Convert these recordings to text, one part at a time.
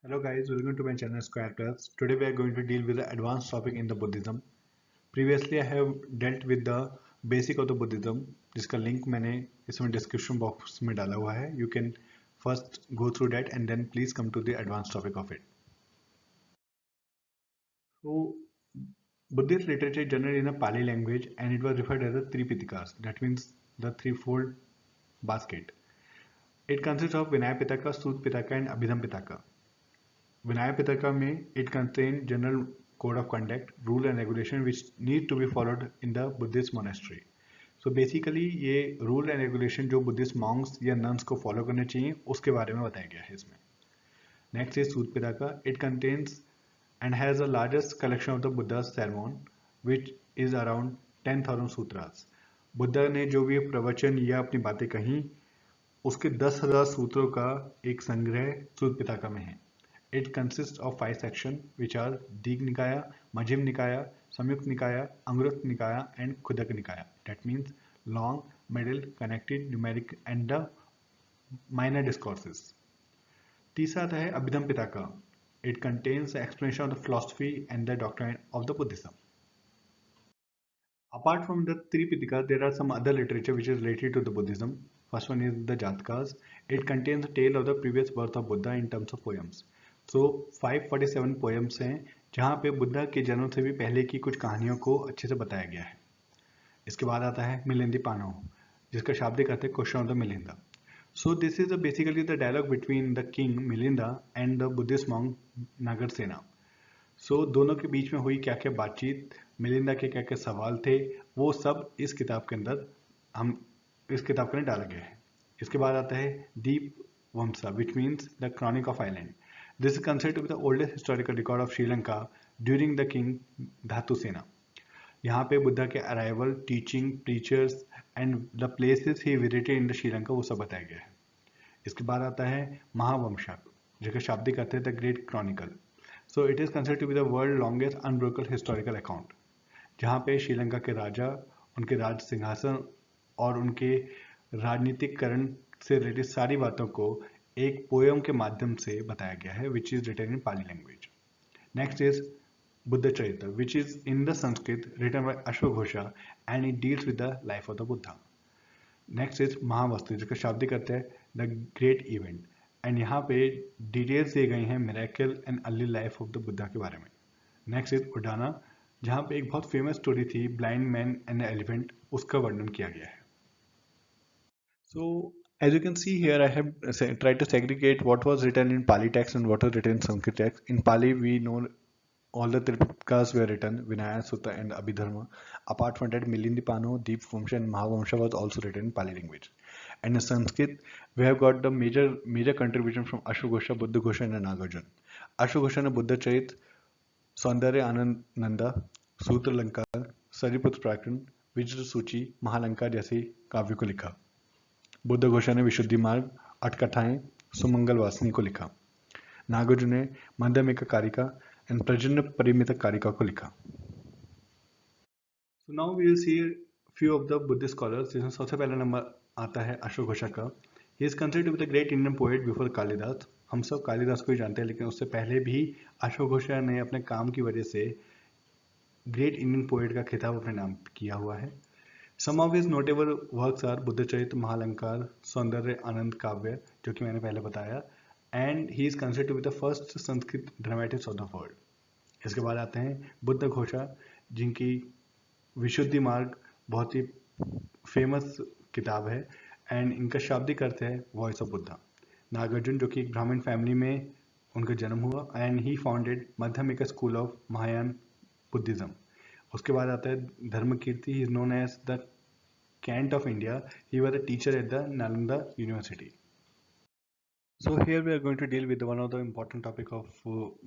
Hello guys, welcome to my channel Square Plus. Today we are going to deal with the advanced topic in the Buddhism. Previously I have dealt with the basic of the Buddhism, जिसका link मैंने इसमें description box में डाला हुआ है. You can first go through that and then please come to the advanced topic of it. So Buddhist literature is generally in a Pali language and it was referred as the Tripitakas. That means the threefold basket. It consists of Vinaya Pitaka, Sutta Pitaka and Abhidhamma Pitaka. Vinaya Pitaka में it contains general code of conduct, rule and regulation which need to be followed in the Buddhist monastery. So basically ये rule and regulation जो Buddhist monks या nuns को follow करने चाहिए उसके बारे में बताया गया है इसमें. Next is Sutta Pitaka. It contains and has the largest collection of the Buddha's sermon which is around 10,000 sutras. Buddha ने जो भी प्रवचन या अपनी बातें कही उसके 10,000 सूत्रों का एक संग्रह सूत पिताका में है. It consists of 5 sections which are Dig Nikaya, Majjhima Nikaya, Samyukta Nikaya, Anguttara Nikaya and Khuddaka Nikaya. That means long, middle, connected, numeric and the minor discourses. तीसरा आता है Abhidhamma पिताका. It contains the explanation of the philosophy and the doctrine of the Buddhism. Apart from the three Pitakas, there are some other literature which is related to the Buddhism. First one is the Jatakas. It contains the tale of the previous birth of Buddha in terms of poems. So 547 poems हैं जहाँ पे बुद्धा के जन्म से भी पहले की कुछ कहानियों को अच्छे से बताया गया है. इसके बाद आता है मिलिंदी पानो जिसका शाब्दिक अर्थ है question of the Melinda. So this is basically the dialogue between the king Milinda and the Buddhist monk Nagarsena. So दोनों के बीच में हुई क्या क्या बातचीत, मिलिंदा के क्या क्या सवाल थे, वो सब इस किताब के अंदर डाला गया है. इसके बाद आता है Dipavamsa which means the chronicle of island. This is considered to be the oldest historical record of Sri Lanka during the king Dhatusena. यहाँ पे बुद्धा के arrival, teaching, preachers and the places he visited in the Sri Lanka वो सब बताया गया है. इसके बाद आता है महावंशक जिसका शाब्दिक अर्थ है the great chronicle. So it is considered to be the world longest unbroken historical account जहाँ पे श्रीलंका के राजा, उनके राज सिंहासन और उनके राजनीतिकरण से रिलेटेड सारी बातों को एक पोयम के माध्यम से बताया गया है which is written in Pali language. Next is Buddha Charitra which is in the Sanskrit written by अश्वघोषा and it deals with the life of the Buddha. Next is Mahavastu जिसका शाब्दिक अर्थ है द ग्रेट इवेंट एंड यहाँ पे डिटेल्स दिए गए हैं miracle and early life of the Buddha के बारे में. नेक्स्ट इज उडाना जहाँ पे एक बहुत फेमस स्टोरी थी ब्लाइंड मैन एंड एलिफेंट उसका वर्णन किया गया है. So as you can see here I have tried to segregate what was written in Pali text and what was written in Sanskrit text. In Pali we know all the Tripitakas were written, Vinaya, Sutta and Abhidharma. Apart from that Milindipano, Deepvamsha and Mahavamsha was also written in Pali language. And in Sanskrit we have got the major contribution from Ashwagosha, Buddhaghosa and Nagarjuna. Ashwagosha ने बुद्ध चरित, सौंदर्य आनंद नंदा, सूत्र अलंकार, सरिपुत्र प्राकरण, विजय सूची, महालंकार जैसे काव्य को लिखा. बुद्धघोषा ने विशुद्धि मार्ग, अठकथाएं, सुमंगल वासनी को लिखा. नागार्जुन ने मध्यमिका कारिका एंड प्रजन्य परिमित कारिका को लिखा. So now we will see few of the Buddhist scholars. जिसमें सबसे पहला नंबर आता है अश्वघोषा का. He is considered to be the great Indian poet before Kalidas. हम सब कालिदास को ही जानते हैं लेकिन उससे पहले भी अश्वघोषा ने अपने काम की वजह से ग्रेट इंडियन पोएट का खिताब अपने नाम किया हुआ है. Some of his notable works are Buddhacharita, महालंकार, सौंदर्य आनंद काव्य जो कि मैंने पहले बताया and he is considered to be the first Sanskrit dramatist of the world. इसके बाद आते हैं बुद्धघोषा जिनकी विशुद्धि मार्ग बहुत ही फेमस किताब है एंड इनका शाब्दिक अर्थ है वॉइस ऑफ बुद्धा. नागार्जुन जो कि एक ब्राह्मण फैमिली में उनका जन्म हुआ and he founded Madhyamika school of Mahayana Buddhism. उसके बाद आता है Dharmakirti. He is known as the Kant of India. He was a teacher at the Nalanda university. So here we are going to deal with one of the important topic of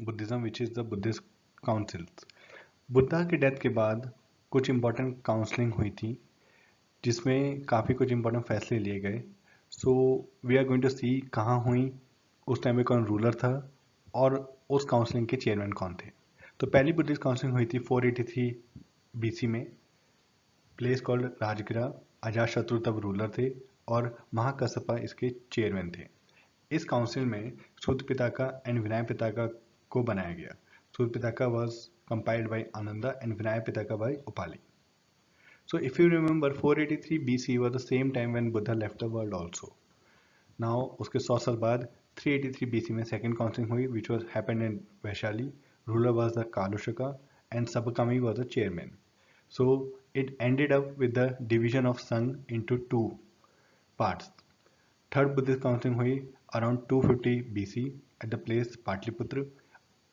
Buddhism which is the Buddhist councils. Buddha के death के बाद कुछ important counselling हुई थी जिसमें काफ़ी कुछ important फैसले लिए गए. So we are going to see कहाँ हुई, उस टाइम में कौन रूलर था और उस काउंसलिंग के चेयरमैन कौन थे. तो पहली बुद्धिस्ट काउंसलिंग हुई थी 483 BC में. प्लेस कॉल्ड राजगिरा. अजातशत्रु तब रूलर थे और महाकश्यप इसके चेयरमैन थे. इस काउंसिल में शुद्ध पिताका एंड विनय पिताका को बनाया गया. शुद्ध पिताका was compiled by Ananda and Vinaya Pitaka by Upali. So if you remember 483 BC was the same time when Buddha left the world also. Now उसके 100 साल बाद 383 BC में second council हुई which was happened in Vaishali. Ruler was the Kalushaka and Sabakami was the chairman. So it ended up with the division of Sangh into two parts. Third Buddhist council हुई around 250 BC at the place Patliputra.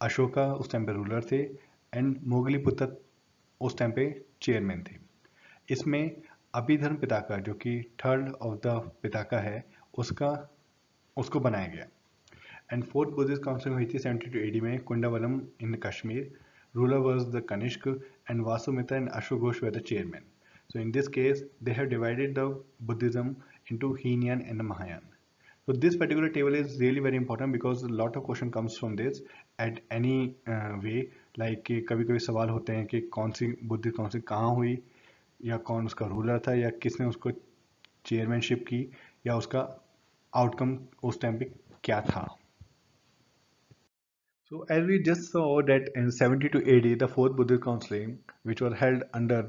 Ashoka उस time पे ruler थे and Moggaliputra उस time पे chairman थे. इसमें अभिधर्म पिताका जो कि थर्ड ऑफ द पिताका है उसको बनाया गया. एंड फोर्थ बुद्धिस्ट काउंसिल हुई थी 72 AD में Kundalvanam in Kashmir. Ruler was the Kanishka and Vasumitra and अशोघोष were the chairman. So in this case they have divided the Buddhism into Hinayana and Mahayana. So this particular table is really very important because a lot of question comes from this at any way. Like कि कभी कभी सवाल होते हैं कि कौन सी Buddhist council कहाँ हुई या कौन उसका रूलर था या किसने उसको चेयरमैनशिप की या उसका आउटकम उस टाइम पे क्या था. So as we just saw that in 72 AD the fourth Buddhist council which was held under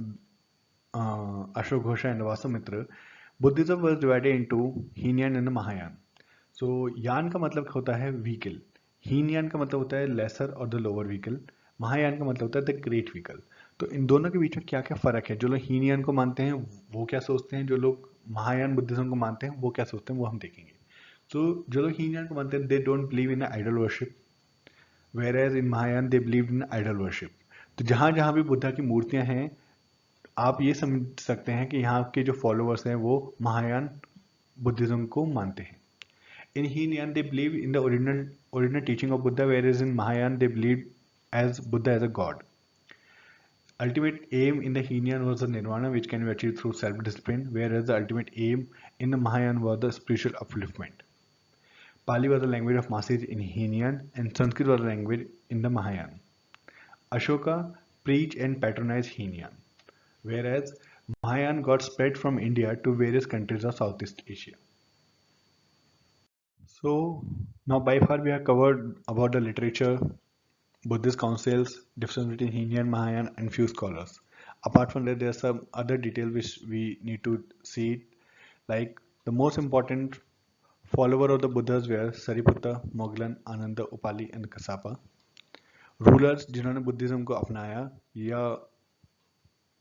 Ashok Ghosha and Vasumitra, Buddhism was divided into Heenyan and Mahayana. सो यान का मतलब होता है व्हीकल, हीनयान का मतलब होता है लेसर और द लोअर व्हीकल, महायान का मतलब होता है द ग्रेट व्हीकल. तो इन दोनों के बीच में क्या क्या फर्क है? जो लोग हीनयान को मानते हैं वो क्या सोचते हैं, जो लोग महायान बुद्धिज्म को मानते हैं वो क्या सोचते हैं, वो हम देखेंगे. तो जो लोग हीनयान को मानते हैं they don't believe in idol worship, whereas in Mahayana they believe in idol worship. तो जहां जहां भी बुद्धा की मूर्तियां हैं आप ये समझ सकते हैं कि यहाँ के जो फॉलोअर्स हैं वो महायान बुद्धिज्म को मानते हैं. In Heenyan, they believe in the original teaching of Buddha, whereas in Mahayana, they believe as Buddha as a god. Ultimate aim in the Heenyan was the nirvana, which can be achieved through self-discipline, whereas the ultimate aim in the Mahayana was the spiritual upliftment. Pali was the language of masses in Heenyan, and Sanskrit was the language in the Mahayana. Ashoka preached and patronized Heenyan, whereas Mahayana got spread from India to various countries of Southeast Asia. So now by far we have covered about the literature, Buddhist councils, difference between Heenyan, Mahayana and few scholars. Apart from that there are some other details which we need to see, like the most important follower of the Buddhas were Sariputta, Mogglan, Ananda, Upali and Kassapa. Rulers जिन्होंने Buddhism को अपनाया या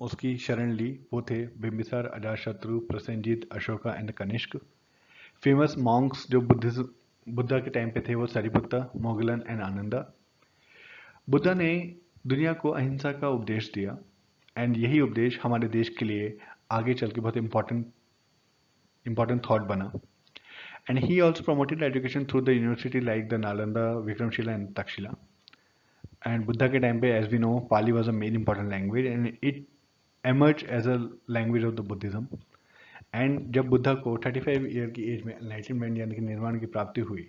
उसकी शरण ली वो थे Bimbisara, Ajatashatru, Prasenajit, Ashoka and Kanishka. Famous monks जो बुद्धा के टाइम पे थे वो सारिपुत्ता, मोगलन एंड आनंदा. बुद्धा ने दुनिया को अहिंसा का उपदेश दिया एंड यही उपदेश हमारे देश के लिए आगे चल के बहुत इम्पोर्टेंट थॉट बना. And he also promoted education through the university like the Nalanda, Vikramashila and Taxila. And Buddha के टाइम पे as we know Pali was a main important language and it emerge as a language of the Buddhism. And जब बुद्धा को 35 year की as में enlightenment यानी कि निर्वाण की प्राप्ति हुई,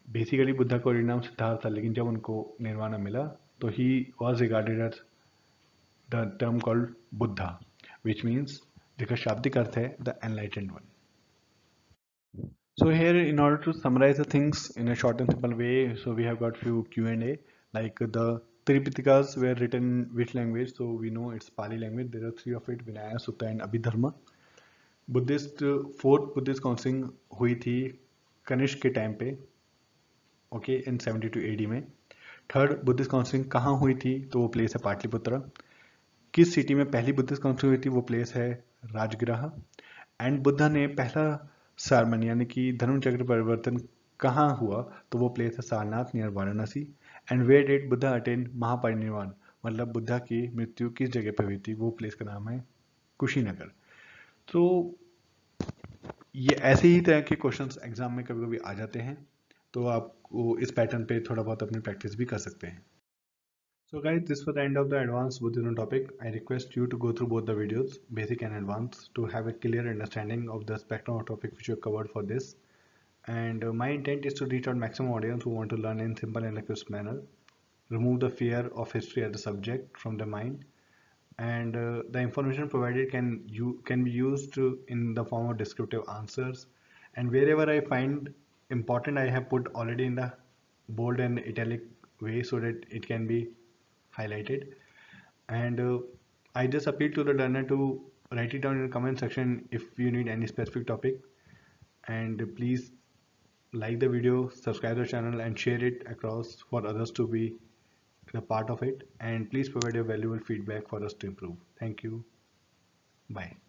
बेसिकली बुद्धा का ओरिजिनल नाम सिद्धार्थ था लेकिन जब उनको निर्वाण मिला तो he was regarded as the term called Buddha which means जिसका शाब्दिक अर्थ है the enlightened one. So here in order to summarize the things in a short and simple way, so we have got few Q&A, like the Tripitakas were written in which language? So we know it's Pali language. There are three of it: Vinaya, Sutta and Abhidharma. Buddhist fourth Buddhist counselling हुई थी कनिष्क के time पे, okay, इन 72 AD में. Third Buddhist counselling कहाँ हुई थी? तो वो प्लेस है पाटलिपुत्र. किस सिटी में पहली बुद्धिस्ट काउंसिलिंग हुई थी? वो प्लेस है राजगृह. एंड बुद्धा ने पहला सारमन यानी कि धर्म चक्र परिवर्तन कहाँ हुआ? तो वो प्लेस है Sarnath near Varanasi. And where did Buddha attain Mahaparinirvana, मतलब बुद्धा की मृत्यु किस जगह पे हुई थी? वो प्लेस का नाम है कुशीनगर. तो ये ऐसे ही तरह के क्वेश्चंस एग्जाम में कभी कभी आ जाते हैं, तो आपको इस पैटर्न पे थोड़ा बहुत अपनी प्रैक्टिस भी कर सकते हैं. So guys, this was the end of the advanced Buddhism topic. I request you to go through both the videos, basic and advanced, to have a clear understanding of the spectrum of topic which you have covered for this. And my intent is to reach out maximum audience who want to learn in simple and crisp manner, remove the fear of history as a subject from the mind, and the information provided can be used in the form of descriptive answers. And wherever I find important I have put already in the bold and italic way so that it can be highlighted. And I just appeal to the learner to write it down in the comment section if you need any specific topic. And please like the video, subscribe the channel, and share it across for others to be a part of it. And please provide your valuable feedback for us to improve. Thank you. Bye.